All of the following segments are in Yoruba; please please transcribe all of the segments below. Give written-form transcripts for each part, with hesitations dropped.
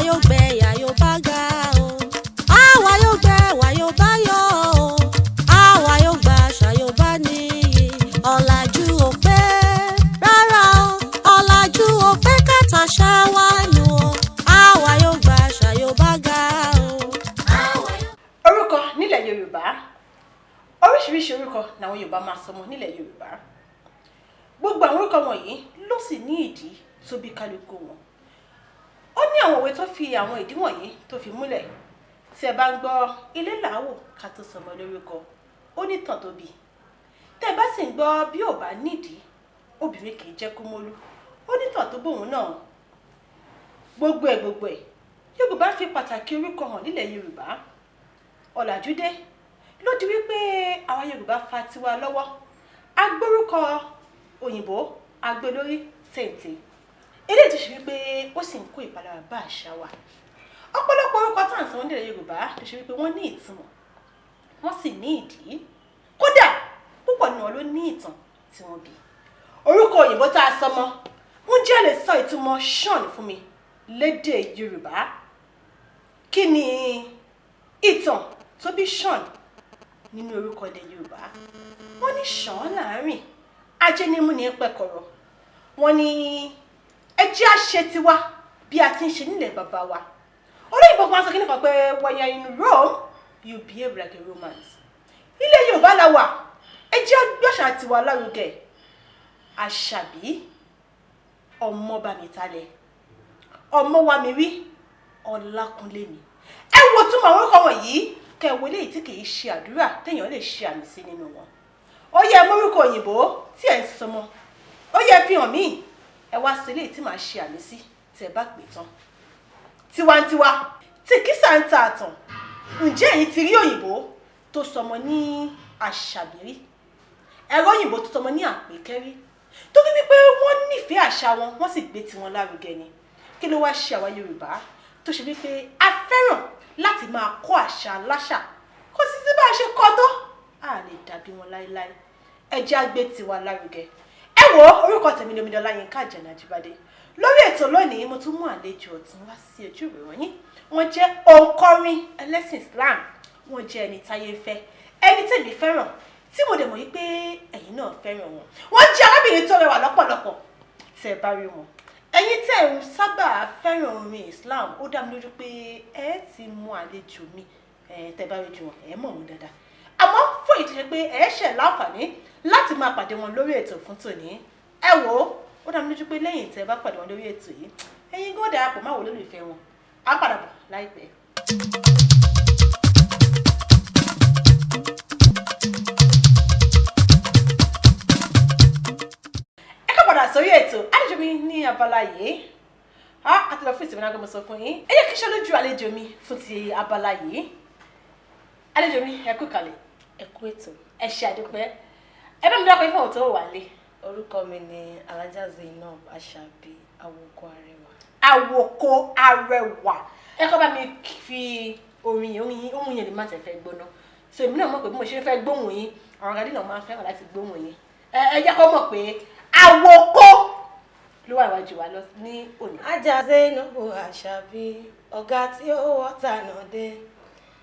yóò gbẹ ìyá yóò bá ga o. Àwa yóò gbẹ wà yóò bá yọ o. Àwa yóò gba àṣà yóò bá níyì. Ọ̀làjú ò pé rárá o. Ọ̀làjú ò pé kàtàṣà wà nù o. Àwa yóò gba àṣà yóò bá ga o. Orúkọ nílẹ̀ Yorùbá. Oríṣiríṣi orúkọ làwọn Yorùbá máa sọmọ nílẹ̀ Yorùbá. Gbogbo àwọn orúkọ wọ̀nyí ló sì ní ìdí tó bí kálukú wọn. Ó ní àwọn òwe tó fi àwọn ìdí wọ̀nyí tó fi múlẹ̀. Tí ẹ bá ń gbọ́ ilé làwò ká tó sọmọ lórúkọ, ó ní tàn tó bí. Tẹ́ ẹ bá sì ń gbọ́ bí ò bá nídìí, obìnrin kì í jẹ́ kúmólú, ó ní tàn tó bóun náà. Gbogbo ẹ̀ Yorùbá fi pàtàkì orúkọ hàn nílẹ̀ Yorùbá. Ọ̀làjú dé ló di wípé àwọn Yorùbá fa tiwa lọ́wọ́. Agbórúkọ òyìnbó agbélórí tèǹtè. Eléyìí tó ṣe wípé ó sì ń kó ìpalára bá àṣà wa. Ọ̀pọ̀lọpọ̀ orúkọ tá à ń sọ nílẹ̀ Yorùbá tó ṣe wípé wọ́n ní ìtumọ̀, wọ́n sì ní ìdí. Kódà púpọ̀ nínú wọn ló ní ìtàn tí wọ́n bí. Orúkọ òyìnbó tá a sọ mọ́, ń jẹ́ lè sọ ìtumọ̀ Sean fún mi lédè Yorùbá. Kí ni ìtàn tó bí Sean nínú orúkọ ilẹ̀ Yorùbá? Wọ́n ní ṣàn láàrin ajé ní mú ní pẹ̀kọ̀rọ̀. Wọ́n ní ẹjẹ́ àṣẹ tiwa bí a ti ń ṣe nílẹ̀ bàbá wa. Olóyìnbó kan sọ kí nìkan pé when you're in Rome you behave like a Roman. Ilẹ̀ Yorùbá la wà, ẹjẹ́ àgbàṣà tiwa lárugẹ. Àṣàbí ọmọ bá mi talẹ̀, ọmọ wa mi rí Ọlákúnlé mi. Ẹ wo túmọ̀ orúkọ wọ̀nyí kẹ wo eléyìí tí kìí ṣe àdúrà téèyàn lè ṣe àmì sí nínú wọn. Ó yẹ mórúkọ òyìnbó tí ẹ ń sọmọ, ó yẹ fi hàn mí, ẹ wá sí eléyìí tí màá ṣe àmì sí tẹ bá pè tán. Tiwantiwa tí kìsà ń ta àtàn. Ǹjẹ́ ẹ̀yin ti rí òyìnbó tó sọmọ ní Àṣàbí? Ẹ̀rọ òyìnbó tó sọmọ ní Àpèkẹ́rí? Torí wípé wọ́n nífẹ̀ẹ́ àṣà wọn, wọ́n sì gbé tiwọn lárugẹ ni. Kí ló wá ṣe àwa Yorùbá tó ṣe wípé a fẹ́ràn láti máa kọ́ àṣà aláṣà? Kò sí sí bá a ṣe kọ́ tó, a lè dàbí wọn láéláé. Ẹ jẹ́ á gbé tiwa lárugẹ. Ẹ wo orúkọ tèmi ni Omidan Ọláyínká Àjàní Ajíbádé. Lórí ètò lónìí mo tún mú àlejò ọ̀tún wá sí ojú ìwé yín. Wọ́n jẹ́ òǹkọrin ẹlẹ́sìn Islam. Wọ́n jẹ́ ẹni táyé fẹ́, ẹni tèmi fẹ́ràn, tí mo dẹ̀ mọ̀ wípé ẹ̀yin náà fẹ́ràn wọn. Wọ́n jẹ́ arábìnrin tó rẹwà lọ́pọ̀lọpọ̀ tẹ́ bá rí wọn. Ẹ̀yin tẹ́ ń sábà fẹ́ràn orin Islam, ó dá mi lójú pé ẹ ti mú àlejò mi tẹ́ bá rí jù wọn, ẹ mọ̀ wọn dáadáa. Àmọ́ fún èyí tó ṣe pé ẹ ṣẹ̀ láǹfààní láti máa pàdé wọn lórí ètò fún tòní. Ẹ wò ó dá mi lójú pé lẹ́yìn tẹ́ bá pàdé wọn lórí ètò yìí, ẹ̀yin gan darapọ̀ máa wò lólùfẹ́ wọn. Á padà bọ̀ láìpẹ́. Sórí ètò àlejò mi ní abala yìí àti lọ fún ìsinmi náà mo sọ fún yín. Ẹ yẹ kí n ṣe lójú àlejò mi fún ti abala yìí. Àlejò mi ẹ kú kalẹ̀, ẹ kú ètò, ẹ ṣe àdúpẹ́. Ẹ bá mi dákọ̀ ifá òtó wà lé. Orúkọ mi ni Alájà Zainab Àṣàbí Àwòkọ Arẹwà. Àwòkọ Arẹwà. Ẹ kọ́ bá mi fi orin yẹn lè má tẹ̀ fẹ́ gbóná. So èmi náà mọ̀ pé bí mo ṣe fẹ́ gbóhùn yín, àwọn ọ̀gá dínà máa ń fẹ́ràn láti gbóhùn yín. Ẹ jẹ́ kó mọ̀ pé àwòkọ ló wà iwájú wa lọ ní òní. Ajá Zainab Àṣàbí ọ̀gá tí ó wọ́ta náà dé.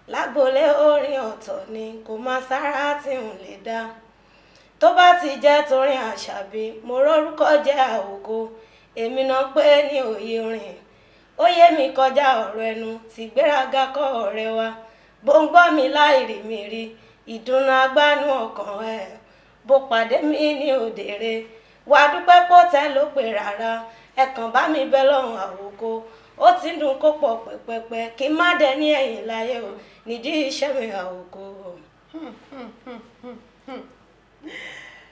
Lágbolé orin ọ̀tọ̀ ni kò má sára tí ń lè dá. Tó bá ti jẹ́ torin Àṣàbí, mo rórúkọ jẹ́ Àwòkọ. Èmi náà pé ní òye orin. Ó yé mi kọjá ọ̀rọ̀ ẹnu, ti gbéraga kọ́ ọ̀rẹ́ wa. Bó ń gbọ́ mi láì rí mi rí, ìdùnnú agbánú ọkàn ẹ̀. Bó pàdé mi ní òdèrè, wà dúpẹ́ pọ̀ tẹ́ ló pè rárá. Ẹ kàn bá mi bẹ́ lọ́hùn Àwòkọ. Ó ti dùn kó pọ̀ pẹ́pẹ́pẹ́, kí n má dẹ ní ẹ̀yìn láyé o. Nídìí iṣẹ́ mi Àwòkọ.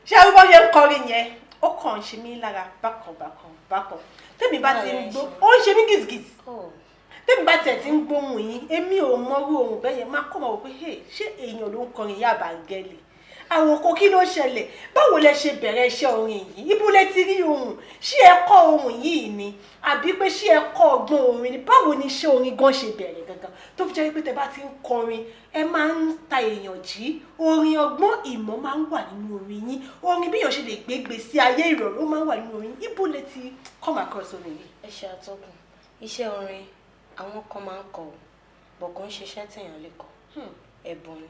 Ṣé arúgbó ṣe ń kọrin yẹn? Ó kàn ń ṣe mí lára bákan. Tẹ́mi bá ti ń gbó, ó ń ṣe mí gìzìgìzì. Tẹ́mi bá tiẹ̀ ti ń gbóhùn yín, èmi ò mọrú ohun bẹ́ẹ̀ yẹn, máa kọ́ mọ̀ wò pé ṣé èèyàn ló ń kọrin Ìyá Bàǹgẹ́lì? Àwòkọ kí ló ṣẹlẹ̀? Báwo lẹ ṣe bẹ̀rẹ̀ iṣẹ́ orin yìí? Ibo lẹ ti rí ohùn? Ṣé ẹ kọ́ ohùn yìí ni? Àbí pé ṣé ẹ kọ́ ọgbọ́n orin ni? Báwo ni iṣẹ́ orin gan ṣe bẹ̀rẹ̀ gangan? Tó fi jẹ́ pé tẹ bá ti ń kọrin, ẹ máa ń ta èèyàn jí. Orin ọgbọ́n ìmọ̀ máa ń wà nínú orin yín. Orin bí èèyàn ṣe lè gbé gbèsè ayé ìrọ̀rùn ó máa ń wà nínú orin. Ibo lẹ ti come across orin yìí? Ẹ ṣe àtọkùn. Iṣẹ́ orin àwọn kan máa ń kọ ò bọ̀ kò ń ṣiṣẹ́ téèyàn lè kọ ẹ̀bùn ni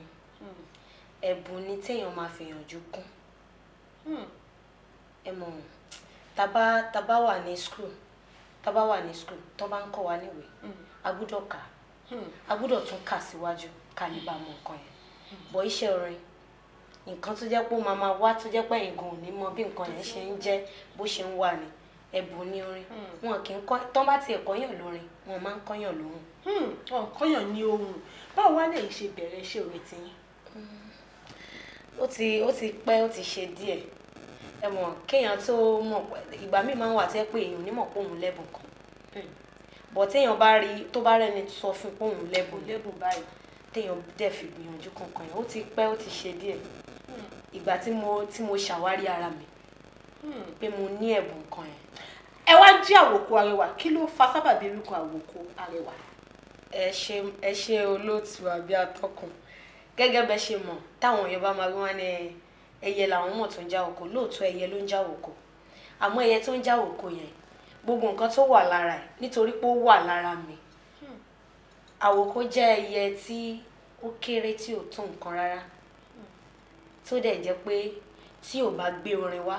ẹ̀bùn ni téèyàn máa fi yànjú kún ẹ mọ̀ tá bá wà ní school tó bá ń kọ́ wa níwèé a gbúdọ̀ kà a gbúdọ̀ tún kà síwájú ká lè bá mọ nǹkan yẹn bọ̀ iṣẹ́ orin nǹkan tó jẹ́ pé ó máa wá tó jẹ́ pé ìgùn ò ní mọ bí nǹkan yẹn ṣe ń jẹ́ bó ṣe ń wà ní ẹ̀bùn ní orin wọn kì í kọ́ tán bá tiẹ̀ kọ́yàn lórin wọn máa ń kọ́yàn lóhùn. wọn kọ́yàn ní ohùn báwo wá lè ṣe bẹ̀rẹ̀ iṣẹ́ orin tiyín. ó ti pẹ́ ó ti ṣe díẹ̀ ẹ mọ̀ kéèyàn tó mọ̀ ìgbà míì máa ń wà tẹ́ pé èèyàn ò ní mọ̀ pé òun lẹ́bùn kan bọ̀ téèyàn bá rí tó bá rẹ́ni sọ fún pé òun lẹ́bùn báyìí téèyàn dẹ̀ fi gbìyànjú kankan yẹn ó ti pẹ́ ó ti ṣe díẹ̀ ìgbà tí mo ṣàwárí ara mi pé mo ní ẹ̀bùn kan yẹn. ẹ wá jí àwòkọ Arẹwà kí ló fa sábàbí orúkọ àwòkọ Arẹwà. ẹ ṣe olóòtú àbí atọ́kùn gẹ́gẹ́ bẹ́ ṣe mọ̀ táwọn èèyàn bá máa rí wọn ní ẹyẹ làwọn mọ̀ tó ń já oko lóòótọ́ ẹyẹ ló ń já oko àmọ́ ẹyẹ tó ń já oko yẹn gbogbo nǹkan tó wà lára ẹ̀ nítorí pé ó wà lára mi àwòkọ jẹ́ ẹyẹ tí ó kéré tí ò tó nǹkan rárá tó dẹ̀ jẹ́ pé tí ò bá gbé orin wá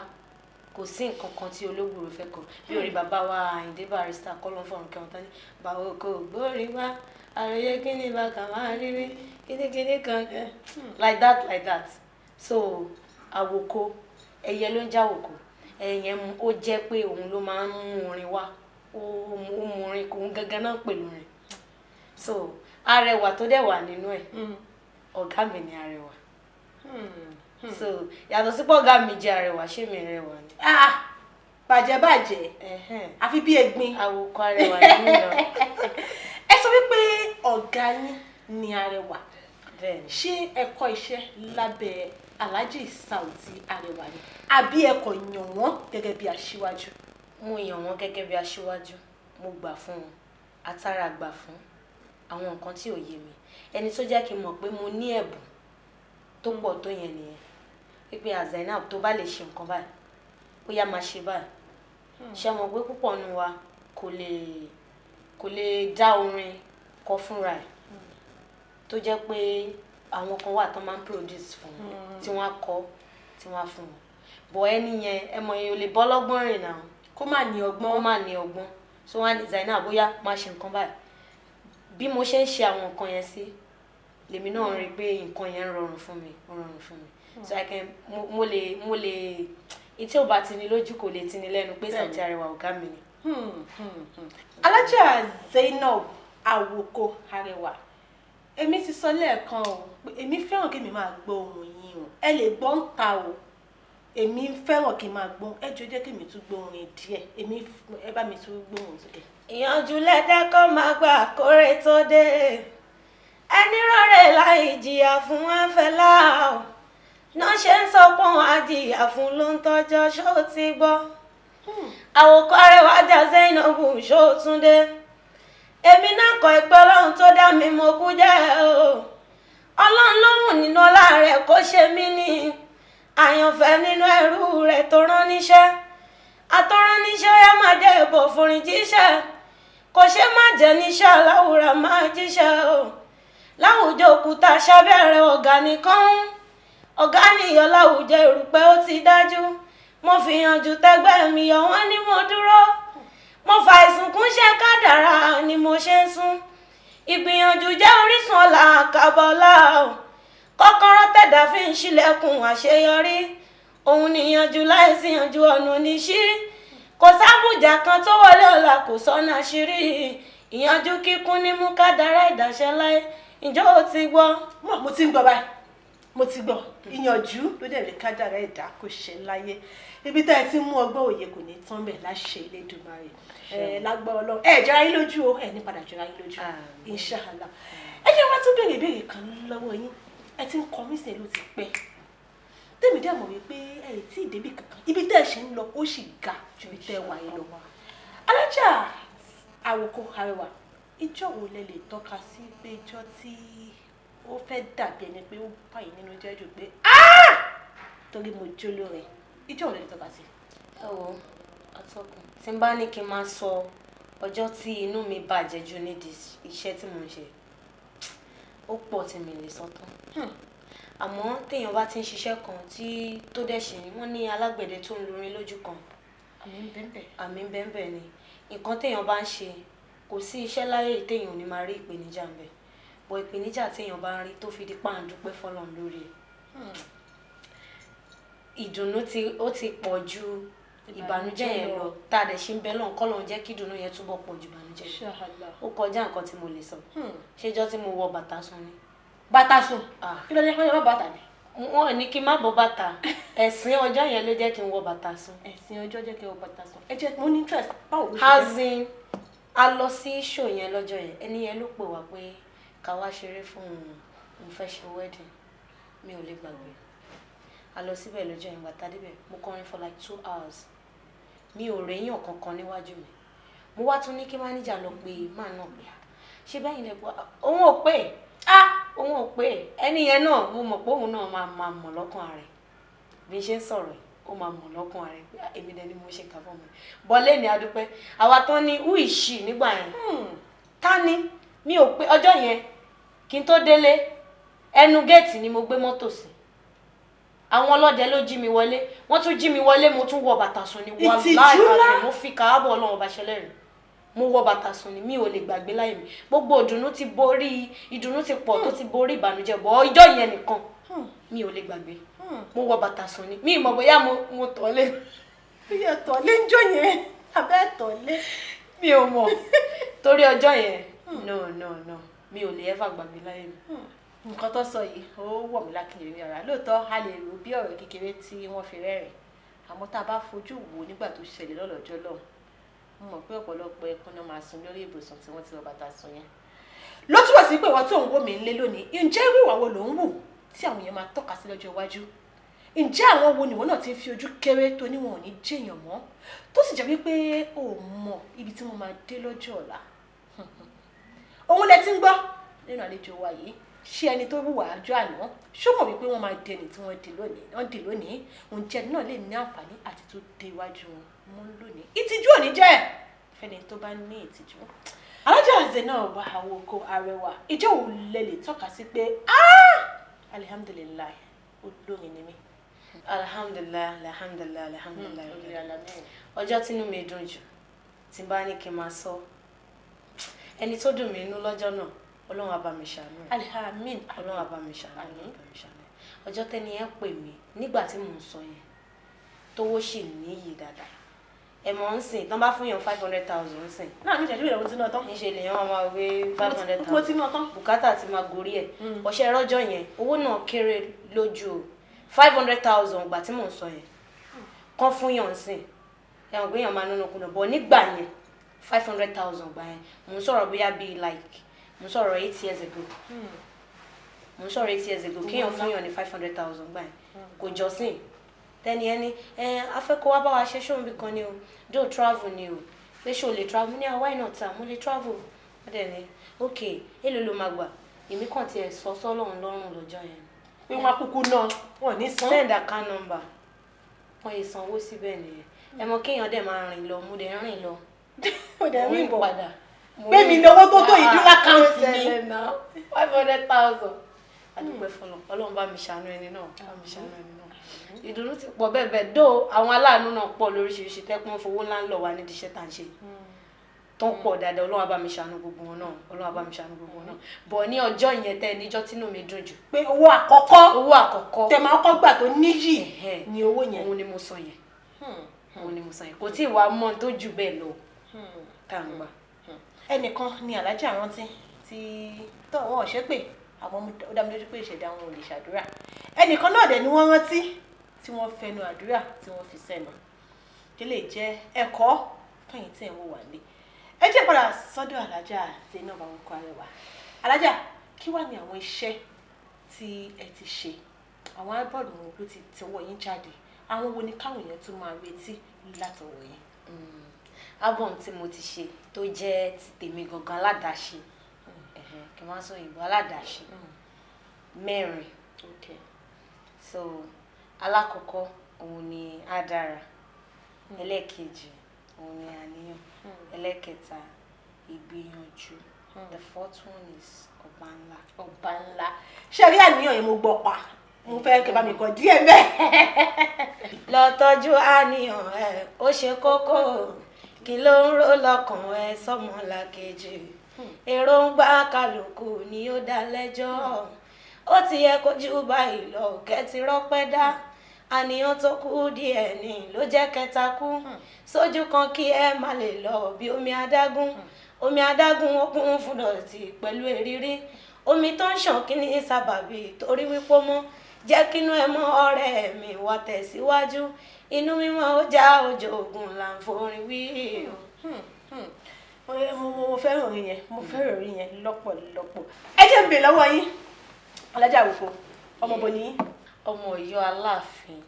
kò sí nǹkan kan tí olóògbòrò fẹ́ kọ bí orí bàbá wa Àyìndé Barrister kọ́lọ́ fọ̀rùn kẹwọn tán ní báwo kò gbórin wá àròyé kí ni bàkà máa rírí kíníkíní kan like that so àwòkọ ẹyẹ ló ń já àwòkọ ẹyẹ ó jẹ́ pé òun ló máa ń mú orin wá ó mú orin kò ń gangan náà pẹ̀lú rẹ̀ so Arẹwà tó dẹ̀ wà nínú ẹ̀ ọ̀gá mi ni Arẹwà so yàtọ̀ sí pé ọ̀gá mi jẹ́ Arẹwà ṣé mi rẹwà ni. bàjẹ́ àfi bí egbin. àwòkọ Arẹwà nínú lọ. ẹ sọ wípé ọ̀gá yín ni Arẹwà bẹ́ẹ̀ni. ṣé ẹ kọ́ iṣẹ́ lábẹ́ Alhaji Saoty Arẹwà ni àbí ẹ kò yàn wọ́n gẹ́gẹ́ bí aṣíwájú. mo yàn wọ́n gẹ́gẹ́ bí aṣíwájú mo gbà fún wọn àtàrà gbà fún àwọn nǹkan tí ò yé mi ẹni tó jẹ́ kí n mọ̀ pé mo ní ẹ̀bùn tó pọ̀ tó yẹn nìyẹn pípé Zainab tó bá lè ṣe nǹkan báyìí ó yá máa ṣe báyìí ṣé mo gbé púpọ̀ nu wa kò lè dá orin kọ fúnra ẹ̀ tó jẹ́ pé àwọn kan wà tán máa ń produce fún tí wọ́n á kọ tí wọ́n á fún wọn bọ̀ ẹni yẹn ẹ mọ̀ yẹn ò lè bọ́ lọ́gbọ́n rìn náà kó má ní ọgbọ́n so wọ́n á ní Zainab bóyá máa ṣe nǹkan báyìí bí mo ṣe ń ṣe àwọn nǹkan yẹn sí lèmi náà rí i pé nǹkan yẹn ń rọrùn fún mi so I can mo lè tí ò bá ti ní lójú kò lè ti ní lẹ́nu pé Saoty Arẹwà ọ̀gá mi ni. Alájà Zainab àwòkọ Arẹwà èmi ti sọ lẹ́ẹ̀kan o pé èmi fẹ́ràn kí mi máa gbọ́ ohùn yín o ẹ lè gbọ́ ń ta o èmi fẹ́ràn kí n máa gbọ́ ẹ jọ̀ọ́ jẹ́ kí mi tún gbọ́ orin díẹ̀ ẹ bá mi tún gbọ́ ohùn sókè. ìyànjú lẹ́dẹ́kọ́ máa gbà kórè tó dé ẹni rọrẹ láì jìyà fún afẹ́lá o náà ṣe ń sọ pọ́n àjìyà fún ló ń tọ́jọ́ ṣó ti gbọ́ àwòkọ Arẹwà jà Zainab ṣó tún dé èmi náà kọ ìpè Ọlọ́run tó dá mi mo kú jẹ́ o Ọlọ́run lóhùn nínú ọlá rẹ̀ kó ṣe mí ní àyànfẹ́ nínú ẹrú rẹ̀ tó rán níṣẹ́ àtọ́ránníṣẹ́ ó yá máa jẹ́ ìbò forin jíṣẹ́ kò ṣe má jẹ́ níṣẹ́ aláwùrà máa jíṣẹ́ o láwùjọ òkúta sábẹ́rẹ̀ ọ̀gá nìkan ọ̀gá nìyọ láwùjọ erùpẹ̀ ó ti dájú mo fi yànjú tẹ́gbẹ́ mi yọ wọ́n ní mo dúró mo fa ìsìnkún ṣe kádàrá ni mo ṣe ń sún ìgbìyànjú jẹ́ orísun ọ̀la àkàbọ̀lá o kọ́kọ́rọ́ tẹ̀dá fi ń ṣílẹ̀kùn àṣeyọrí òun níyànjú láìsí yànjú ọ̀nà oníṣí kò sábùjà kan tó wọlé ọ̀la kò sọ́nà àṣírí ìyànjú kíkún ní mú kádàrá ìdáṣẹ́ láyé ǹjọ́ o ti gbọ́. mo ti ń gbọ́ báyìí mo ti gbọ́ ìyànjú ló dẹ̀ lè kádàrá ẹ̀dá kò ṣe láyé ibi tá ẹ ti mú ọgbọ́n òye kò ní tán bẹ̀ láṣẹ Elédùmarè lágbára Ọlọ́run jọra yín lójú o ní padà jọra yín lójú inṣàlá ẹ jẹ́ wá tún béèrè ìbéèrè kan lọ́wọ́ yín ẹ ti ń kọ mí sí ẹ ló ti pẹ́ tèmi dẹ̀ mọ̀ wípé ẹ tí ì débì kankan ibi tẹ́ ẹ ṣe ń lọ ó sì ga ju ibi tẹ́ ẹ wà yín lọ. Alájà àwòkọ Arẹwà ìjọ wo lẹ lè tọ́ka sí pé ìjọ tí ó fẹ́ dàbí ẹni pé ó bá yín nínú jẹ́ jù pé torí mo jó lórin ìjọ wo lẹ lè tọ́ka sí. ẹ wo atọ́kùn tí n bá ní kí n máa sọ ọjọ́ tí inú mi bàjẹ́ jù nídìí iṣẹ́ tí mò ń ṣe ó pọ̀ tí mi lè sọ tán. Àmọ́ téèyàn bá ti ń ṣiṣẹ́ kan tí tó dẹ̀ ṣe ni wọ́n ní alágbẹ̀dẹ tó ń lurin lójú kan. Àmì ń bẹ́ẹ̀ ni nǹkan téèyàn bá ń ṣe kò sí iṣẹ́ láyé téèyàn ò ní máa rí ìpèníjà ń bẹ bọ̀ ìpèníjà téèyàn bá ń rí tó fi di pàǹdùpẹ́ fọlọ́run lórí ẹ̀. Ìdùnnú ó ti pọ̀ ju ìbànújẹ́ yẹn lọ tá a dẹ̀ ṣe ń bẹ lọ́n kọ́lọ́n jẹ́ kí ìdùnnú yẹn túbọ̀ pọ̀ ju ìbànújẹ́ lọ. Ó kọjá nǹkan tí mo lè sọ. Ṣéjọ́ tí mo wọ bàtà sùn ni. Bàtà sùn? Kí ló dé wọ́n yẹ má bàtà ni? Wọ́n ní kí n má bọ́ bàtà. Ẹ̀sìn ọjọ́ yẹn ló jẹ́ kí n wọ bàtà sùn. Ẹ̀sìn ọjọ́ jẹ́ kí n wọ bàtà sùn. Ẹ jẹ́ mo ní interest báwo ló ṣe jẹ́? Hazin a lọ sí show yẹn lọ́jọ́ yẹn ẹni yẹn ló pè wá pé ká wá ṣeré fún òun fẹ́ ṣe wedding mi ò lè gbàgbé. A lọ síbẹ̀ lọ́jọ́ yẹn gbàtà débẹ̀ mo kọrin for like 2 hours mi ò réyàn kankan níwájú mi mo wá tún ní kí máníjà lọ pé máa náà pé ṣé bẹ́yìn lẹ gbọ́ òun ò pè òun ò pè ẹni yẹn náà mo mọ̀ pé òun náà máa mọ̀ lọ́kàn rẹ̀ bí n ṣe ń sọ̀rọ̀ ó máa mọ̀ lọ́kàn rẹ̀ pé èmi dẹni mo ṣe kà fún mi bọ́lé ní adúpẹ́ àwa tán ní who is she nígbà yẹn ta ni mi ò pé ọjọ́ yẹn kí n tó délé ẹnu géètì ni mo gbé mọ́tò sí àwọn ọlọ́dẹ ló jí mi wọlé wọ́n tún jí mi wọlé mo tún wọ bàtà sùn ni wàláì àfẹ mo fi kàábọ̀ ọlọ́run ọba ṣẹlẹ̀ rìn mo wọ bàtà sùn ni mi ò lè gbàgbé láyé mi gbogbo ìdùnnú ti pọ̀ tó ti borí ìbànújẹ́ bọ́ ìjọ́ yẹn nìkan mi ò lè gbàgbé mo wọ bàtà sùn ni mi ìmọ̀ bóyá mo tọ̀lé. Bóyá tọ̀lé ń jọ yẹn abẹ́ tọ̀lé. Mi ò mọ̀ torí ọjọ́ yẹn no mi ò lè ever gbàgbé láyé mi. Nǹkan tó sọ yìí ó wọ̀ mí lákìnyẹ̀rẹ̀ ní ara lóòótọ́ a lè rò bí ọ̀rọ̀ kékeré tí wọ́n fi rẹ́rìn àmọ́ tá a bá fojú wò nígbà tó ṣẹlẹ̀ lọ́lọ́jọ́ lọ́hùn mo mọ̀ pé ọ̀pọ̀lọpọ̀ ẹkún náà máa sùn lórí ibùsùn tí wọ́n ti wọ bàtà sùn yẹn. Ló túbọ̀ sí pé ìwọ tó ń wò mí ńlé lónìí ǹjẹ́ irú ìwà wo ló ń wù tí àwọn èèyàn máa tọ́ka sí lọ́jọ́ iwájú? Ǹjẹ́ àwọn wo nìwọ náà ti fi ojú kéré tó níwọ̀n ò ní jẹ́yàn mọ́ tó sì jẹ́ wípé o mọ̀ ibi tí wọ́n máa dé lọ́jọ́ ọ̀la? Òun lẹ ti ń gbọ́ nínú àlejò wa yìí ṣé ẹni tó wùwà àjọ àná ṣó mọ̀ wípé wọ́n máa dẹni tí wọ́n dì lónìí ǹjẹ́ ẹni náà lè ní àǹfààní àti tó dé iwájú wọn mú lónìí? Ìtìjú ò ní jẹ́ fẹ́ni tó bá ní ìtìjú. Alájà Zainab Awoko Arẹwà ìjọ wo lẹ lè tọ́ka sí pé alihamdulilayi olórin ni mí? Alhamdulillah. Ọjọ́ tínú mi dùn jù tí n bá ní kí n máa sọ ẹni tó dùn mí inú lọ́jọ́ náà Ọlọ́run á bá mi ṣàánú ẹ̀. Àmín. Ọlọ́run á bá mi ṣàánú ẹ̀. Ọjọ́ tẹ́ni yẹn pè mí nígbà tí mò ń sọ yẹn tówó sì níyì dáadáa ẹ mọ̀ ń sìn tán bá fún yàn 500,000 ń sìn. Náà ní ìṣẹ́jú ìrẹ̀wò tí náà tán. Níṣẹ́ lèyàn máa wé 500,000. Mo ti náà tán. Bùkátà ti máa gorí ẹ̀. Ọ̀ṣẹ́ rọ́jọ́ yẹn owó náà kéré lójú o 500,000 gbà tí mò ń sọ yẹn kán fún yàn ń sìn ẹ̀wọ̀n gbé yàn máa nínú kùnà bọ̀ nígbà yẹn 500,000 gbà yẹn mò ń sọ̀rọ̀ bóyá bíi like mo sọ̀rọ̀ 8 years ago kéèyàn fún yàn ní 500,000 gbà yẹn kò jọ sí tẹ́ni ẹni afẹ́kọ̀ọ́ wá bá wa ṣe ṣóun bí kan ni o do travel ni o pé ṣó lè travel ní why not mo lè travel wọ́n dẹ̀ ní ok èlò ló máa gbà èmi kàn tiẹ̀ sọ sọ́lọ́run lọ́rùn lọ́jọ́ yẹn pé wọn kúkú náà wọn ní san. send account number wọn yìí sanwó síbẹ̀ nìyẹn ẹ mọ kéèyàn dẹ̀ máa rìn lọ mo dẹ̀ rìn lọ ó dẹ̀ rìn bọ̀ padà pé mi lówó tó tó ìdúró àkáǹtì mi 500,000 adúpẹ́ fọlọ́ Ọlọ́run bá mi ṣàánú ẹni náà ìdùnnú ti pọ̀ bẹ́ẹ̀ bẹ́ẹ̀ dó àwọn aláàánú náà pọ̀ lóríṣiríṣi tẹ́kùn fowó ńlá ń lọ wá nídìí iṣẹ́ tá à ń ṣe tó ń pọ̀ dáadáa Ọlọ́run bá mi ṣàánú gbogbo wọn náà bọ̀ ní ọjọ́ yẹn tẹ́ níjọ́ tínú mi dùn jù pé owó àkọ́kọ́ tẹ́ máa kọ́ gbà tó níyì ni owó yẹn. òun ni mo sọ yẹn kò tí ì wá mọ́ tó jù bẹ́ẹ̀ lọ tá à ń gbà. Ẹnìkan ni alájà rántí tí wọn ò ṣe pé àwọn ó dá mi lójú pé ìṣẹ̀dá wọn ò lè ṣàdúrà ẹnìkan náà dẹ̀ ni wọ́n rántí tí wọ́n fẹnu àdúrà tí wọ́n fi sẹ́nu kí lè jẹ́ ẹ̀kọ́ fẹ̀yìn tí ẹ̀ ń wò wá lé. Ẹ jẹ́ padà sọ́dọ̀ alájà Zainab Awoko Arẹwà. Alájà kí wá ní àwọn iṣẹ́ tí ẹ ti ṣe àwọn ábọ̀dù wọn ló ti tẹwọ́ yín jáde àwọn wo ni káwọn èèyàn tún máa retí látọwọ́ yín? Album tí mo ti ṣe tó jẹ́ ti tèmi gangan aládàáṣe kí n máa sọ òyìnbó aládàáṣe 4. so alákọ̀ọ́kọ́ òun ni Á Dára ẹlẹ́ẹ̀kejì òun ni àníyàn. Ẹlẹ́kẹta ìgbìyànjú. The fourth one is ọba ńlá. Ọba ńlá. Ṣé rí àníyàn yẹn mo gbọ́ pa? Mo fẹ́ kẹ́ bá mi kọ díẹ̀ bẹ́ẹ̀. Lọ tọ́jú àníyàn ẹ ó ṣe kókó kí ló ń rò lọ́kàn ẹ sọ́mọlàkejì èròǹgbà kálukú ni ó dá lẹ́jọ́ ó ti yẹ kójú báyìí lọ kẹ́tì rọ́pẹ́ dá àníyàn tó kù díẹ̀ ni ló jẹ́ kẹta kú sójú kan kí ẹ má lè lọ bí omi adágún ó kún fún dọ̀tí pẹ̀lú èrírí omi tó ń ṣàn kí ní sábàbí torí wípé mọ́ jẹ́ kínú ẹ mọ́ ọ̀rẹ́ mi wá tẹ̀síwájú inú mímọ́ ó já òjò ògùn là ń forin wí. Mo fẹ́ràn orin yẹn, mo fẹ́ràn orin yẹn lọ́pọ̀lọpọ̀. Ẹ jẹ́ n bèèrè lọ́wọ́ yín, Alájà Àwòkọ, ọmọ bo ni yín? Ọmọ Ọ̀yọ́ Aláàfin,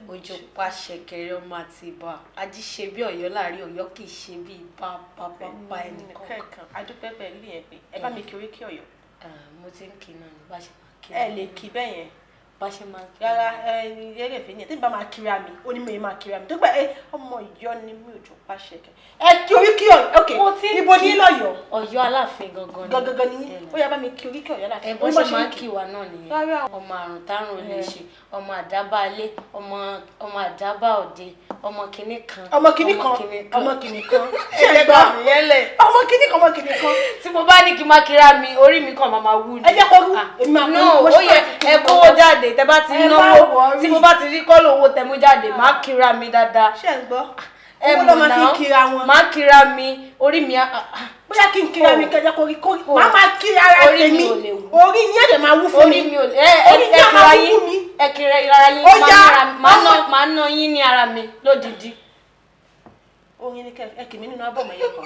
òjò pàṣẹ kẹrẹ ọmọ àti ìbá, ají ṣe bí Ọ̀yọ́ láàrin Ọ̀yọ́ kì í ṣe bí bá ẹnìkan. Adúpẹ́ pẹ̀lú yẹn pé ẹ bá mi kiri kí Ọ̀yọ́. Mo ti ń kí náà ní bá ṣe máa kí. Ẹ lè kí bẹ́ẹ̀ yẹn. Bá ṣe máa kí. Rárá ẹyẹ fẹ́ yẹn tí bá máa kiri àmì ó ní mi máa kiri àmì tó gbà ọmọ Ọ̀yọ́ ni mi òjò pàṣẹ kẹ. Ẹ kí orí kí Ọ̀yọ́ ok ibo ní lọ́yọ̀ọ́. Ọ̀yọ́ Aláàfin gangan ni ó yá bá mi kí orí kí Ọ̀yọ́ láti. Ẹ bó ṣe máa kí wa náà nìyẹn. Ọmọ àrùn tárùn ò lè ṣe ọmọ àdábà alé ọmọ àdábà òde ọmọ kìnnì kan. Ọmọ kìnnì kan. Ṣé gbà mí yẹlẹ? Ọmọ kìnnì kan. Tí mo bá ní kí n má kíra mi orí mi kan máa wú ni. Ẹ jẹ́ kó rú. Èmi máa kó. Ó yẹ ẹ kówó jáde tẹ bá ti náwó tí mo bá ti rí kọ́lù owó tẹ mú jáde má kíra mi dáadáa. Ṣé ń gbọ́? Owó ló máa fi kíra wọn. Má kíra mi orí mi. Bóyá kí n kíra mi kẹjá kórí má máa kí ara tèmi orí yẹn dẹ̀ máa wú fún mi. Orí mi ò lè ẹ kíra ara yín máa ná yín ní ara mi lódìdí. Oyin ni ẹ kì mí nínú ábọ̀mù ẹ̀yẹ kan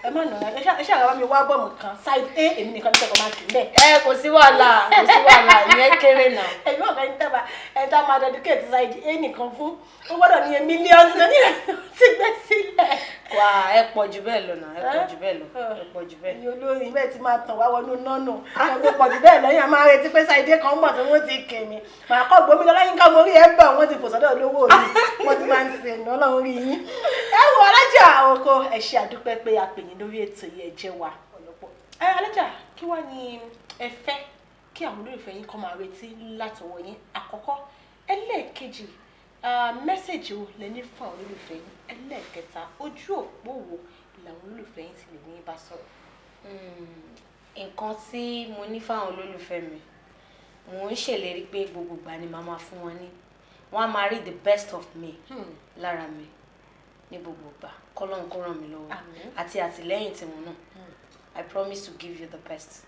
ẹ má nà ẹ ṣe àgbà mi wá ábọ̀mù kan side A èmi nìkan nípa máa kì í bẹ́ẹ̀. Kò sí wàhálà ìyẹn kéré náà. Ẹ̀yin ọ̀gá yín tábà ẹ̀ tá máa dedicate side A nìkan fún ó gbọ́dọ̀ ní mílíọ̀nù náà nílẹ̀ tí gbé sílẹ̀. Wà ẹ pọ̀ jù bẹ́ẹ̀ lọ náà ẹ pọ̀ jù bẹ́ẹ̀ lọ ẹ pọ̀ jù bẹ́ẹ̀. Ẹ̀yin olórin bẹ́ẹ̀ ti máa tàn wá wọnú nọ́ọ̀nù ẹ pọ̀ jù bẹ́ẹ̀ lẹ́yìn àmọ́ retí pé side A kan mọ̀ tí wọ́n ti kè mí màá kọ́ gbómi lọ lẹ́yìn ká mo rí ẹ bẹ̀ wọ́n ti fò sọ́dọ̀ olówó mi wọ́n ti máa ń sè ní ọlọ́run rí yín. Ẹ wọ Alájà Àwòkọ ẹ ṣe àdúpẹ́ pé a pè yín lórí ètò yìí ẹ jẹ́ wa ọ̀lọ́pọ̀. Alájà kí wá ni ẹ fẹ́ kí àwọn olólùfẹ́ yín kọ́ máa retí látọwọ́ yín àkọ́kọ́ ẹlẹ́ẹ̀kejì mẹ́sẹ̀jì wo lẹ ní fún àwọn olólùfẹ́ yín ẹlẹ́ẹ̀kẹta ojú òpó wo làwọn olólùfẹ́ yín ti lè ní bá sọ̀rọ̀. Nǹkan tí mo ní fáwọn olólùfẹ́ mi mò ń ṣèlérí pé gbogbo ìgbà ni màá máa fún wọn ní wọ́n á máa rí the best of me lára mi ní gbogbo ìgbà kọ́lọ́n kó ràn mí lọ́wọ́ àti àtìlẹ́yìn tiwọn náà I promise to give you the best.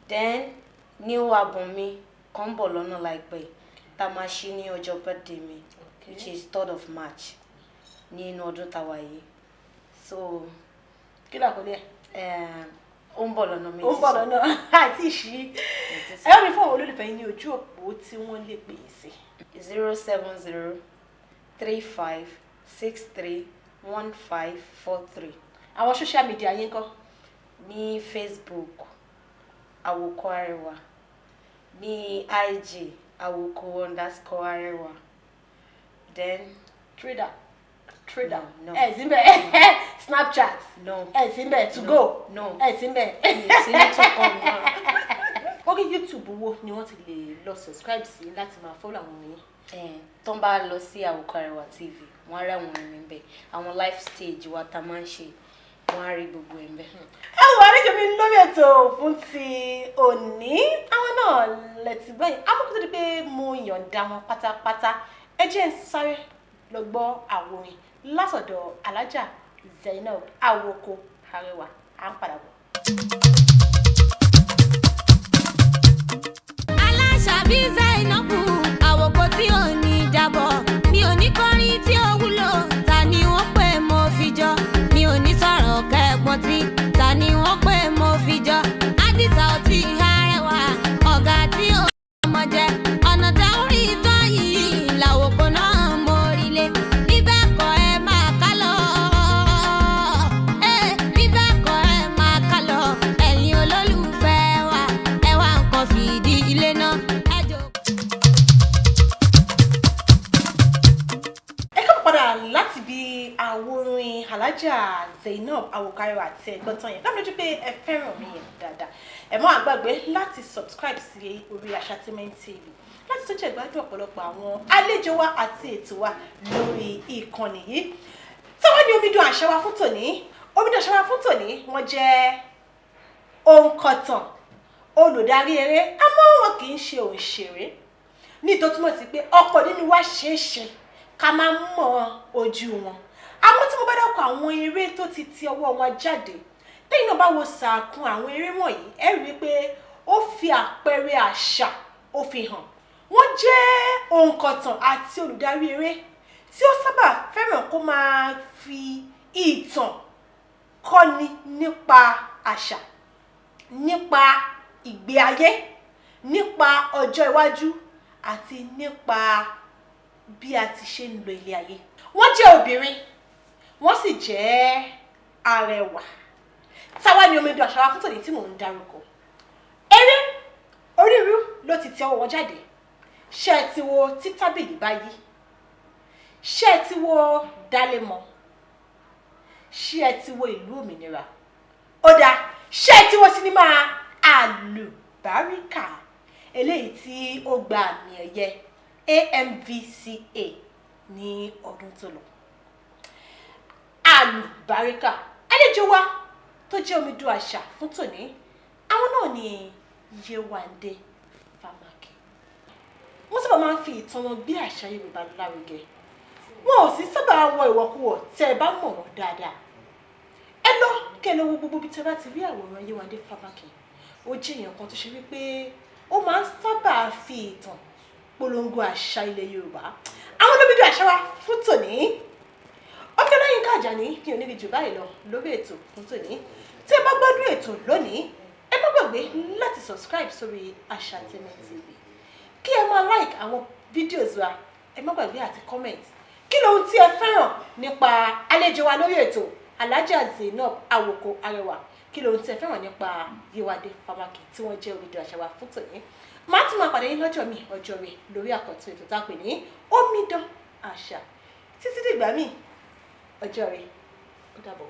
Then new album mi kan bọ̀ lọ́nà láìpẹ́ tá a máa ṣí ní ọjọ́ birthday mi which is 3rd of March ní inú ọdún tàwa yìí so kí ló kọ́ ní ó ń bọ̀ lọ́nà mi. Ó ń bọ̀ lọ́nà àti ìṣí ẹ wá mi fún àwọn olólùfẹ́ yín ní ojú òpó tí wọ́n lè pè é sí. 07035631543. Àwọn social media yín kọ́. Ní Facebook Àwòkọ Arẹwà ní IG Àwòkọ_Arẹwà then Twitter no. ẹ sí bẹ́ẹ̀ Snapchat no ẹ sí bẹ́ẹ̀ to go no ẹ sí bẹ́ẹ̀. sí ní tó kọ́ mi náà. Orí YouTube wo ni wọ́n ti lè lọ subscribe sí láti máa follow àwọn yín. Tó ń bá lọ sí Àwòkọ Arẹwà TV wọ́n á rí àwọn orin bẹ́ẹ̀ àwọn live stage wa tá a máa ń ṣe wọ́n á rí gbogbo ẹ̀ bẹ́ẹ̀. Ẹ wọ àlejò mi lórí ètò fún ti òní àwọn náà lẹ́tì gbẹ̀yìn amókútó di pé mo yọ̀ǹda wọn pátápátá ẹ jẹ́ ń sáré lọ gbọ́ àwòrán látọ̀dọ̀ Alájà Zainab Àwòkọ Arẹwà à ń padà bọ̀. Aláṣàbí Zainab Àwòkọ tí ò ní jábọ̀ mi ò ní kọrin tí ó wúlò ta ni wọ́n pè mo fi jọ mi ò ní sọ̀rọ̀ kẹ́gbọ́n tí ta ni wọ́n pè mo fi jọ Àdìsá ọtí Arẹwà ọ̀gá tí ó mọ̀ jẹ́ ọ̀nà tá ń rí tán yìí l'Àwòkọ náà mórílé bíbẹ́ kọ́ ẹ máa ká lọ bíbẹ́ kọ́ ẹ máa ká Alájà Zainab Awokarewa àti ẹ̀gbọ́n tán yẹn láti lójú pé ẹ fẹ́ràn mi yẹn dáadáa ẹ má gbàgbé láti subscribe sí orí Asatainment TV láti tó jẹ́ ìgbádùn ọ̀pọ̀lọpọ̀ àwọn àlejò wa àti ètò wa lórí ìkànnì yìí. Táwọn ní Omidan Àṣà wa fún tòní, Omidan Àṣà wa fún tòní wọ́n jẹ́ òǹkọ̀tàn olùdarí eré àmọ́ wọn kì í ṣe òǹṣèré ní tó túmọ̀ sí pé ọ̀pọ̀ nínú wa ṣeéṣe ká máa mọ ojú wọn. Àmọ́ tí mo bá dákọ̀ àwọn eré tó ti ọwọ́ wọn jáde tẹ́yìn náà bá wo sàkún àwọn eré wọ̀nyí ẹ rí i pé ó fi àpẹẹrẹ àṣà ó fi hàn. Wọ́n jẹ́ òǹkọ̀tàn àti olùdarí eré tí ó sábà fẹ́ràn kó máa fi ìtàn kọ́ni nípa àṣà, nípa ìgbé ayé, nípa ọjọ́ iwájú àti nípa bí a ti ṣe ń lo ilé ayé. Wọ́n jẹ́ obìnrin, wọ́n sì jẹ́ arẹwà. Táwa ní Omidan Àṣà wa fún tòní tí mò ń dárúkọ. Eré Orírú ló ti ọwọ́ wọn jáde. Ṣé ẹ ti wo Tí Tábìlì Bá Yí? Ṣé ẹ ti wo Dálémọ̀? Ṣé ẹ ti wo Ìlú Òmìnira? Ó dáa, ṣé ẹ ti wo sinimá Àlùbáríkà eléyìí tí ó gba àmì ẹ̀yẹ AMVCA ní ọdún tó lọ? Àlùbáríkà àlejò wa tó jẹ́ Omidan Àṣà fún tòní àwọn náà ni Yéwándé Fámákì. Wọ́n sábà máa ń fi ìtàn wọn gbé àṣà Yorùbá lárugẹ. Wọn ò sì sábà wọ ìwọ̀kuwọ̀ tẹ́ ẹ bá mọ̀ wọ́n dáadáa. Ẹ lọ kẹ́ lọ wo gbogbo bí tẹ́ bá ti rí àwòrán Yéwándé Fámákì. Ó jẹ́ èèyàn kan tó ṣe wípé ó máa ń sábà fi ìtàn polongo àṣà ilẹ̀ Yorùbá. Àwọn Omidan Àṣà wa fún tòní. Ọ̀kẹ́lẹ́yìnká Àjàní kí oníbi jù báyìí lọ lórí ètò fún tòní. Tí ẹ bá gbádùn ètò lónìí, ẹ má gbàgbé láti subscribe sórí Asatainment TV. Kí ẹ máa like àwọn videos wa, ẹ má gbàgbé àti comment. Kí lohun tí ẹ fẹ́ràn nípa àlejò wa lórí ètò Alájà Zainab Awokarewa? Kí lohun tí ẹ fẹ́ràn nípa Yéwándé Fámákì tí wọ́n jẹ́ Omidan Àṣà wa fún tòní? Màá tún máa pàdé yín lọ́jọ́ mi ọjọ́ rẹ̀ lórí àkọ́tún ètò tá a pè ní Omidan Àṣà. Títí dìgbà míì, ọjọ́ rẹ̀ ó dàbọ̀.